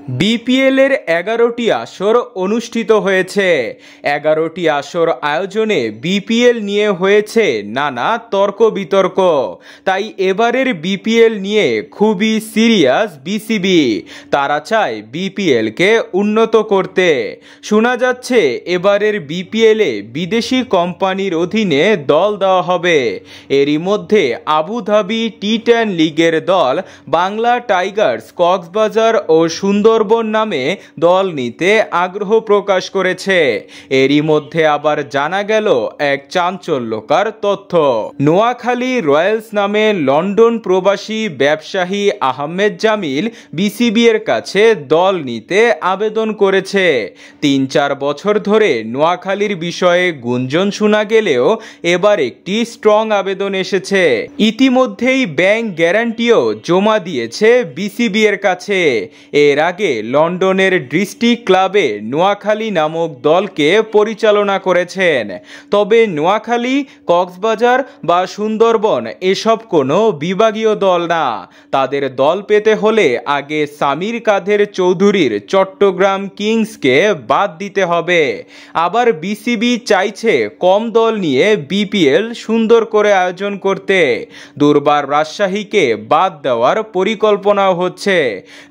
BPL এর 11টি আসর অনুষ্ঠিত হয়েছে। 11টি আসর আয়োজনে বিপিএল নিয়ে হয়েছে নানা তর্ক বিতর্ক। তাই এবারের বিপিএল নিয়ে খুবই সিরিয়াস বিসিবি। তারা চায় বিপিএল কে উন্নত করতে। শোনা যাচ্ছে এবারের বিপিএল এ বিদেশি কোম্পানির অধীনে দল দেওয়া হবে। এরই মধ্যে আবুধাবি টি10 লিগের দল বাংলা টাইগার্স কক্সবাজার ও সুন্দরবন নামে দল নিতে আগ্রহ প্রকাশ করেছে। এরই মধ্যে আবার জানা গেল এক চাঞ্চল্যকর তথ্য। নোয়াখালী রয়্যালস নামে লন্ডন প্রবাসী ব্যবসায়ী আহমেদ জামিল বিসিবি এর কাছে দল নিতে আবেদন করেছে। ৩-৪ বছর ধরে নোয়াখালীর বিষয়ে গুঞ্জন শোনা গেলেও এবার একটি স্ট্রং আবেদন এসেছে। ইতিমধ্যেই ব্যাংক গ্যারান্টিও জমা দিয়েছে বিসিবি এর কাছে। এর আগে লন্ডনের ডিস্ট্রিক্ট ক্লাবে নোয়াখালী নামক দলকে পরিচালনা করেছেন। তবে নোয়াখালী, কক্সবাজার বা সুন্দরবন এসব কোনো বিভাগীয় দল না। তাদের দল পেতে হলে আগে সামির কাদের চৌধুরীর চট্টগ্রাম কিংসকে বাদ দিতে হবে। আবার বিসিবি চাইছে কম দল নিয়ে বিপিএল সুন্দর করে আয়োজন করতে। দুর্বার রাজশাহীকে বাদ দেওয়ার পরিকল্পনাও হচ্ছে।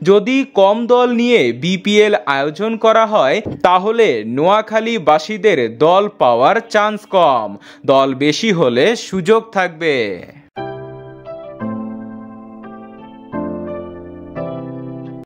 যদি কম দল নিয়ে বিপিএল আয়োজন করা হয় তাহলে নোয়াখালীবাসীদের দল পাওয়ার চান্স কম, দল বেশি হলে সুযোগ থাকবে।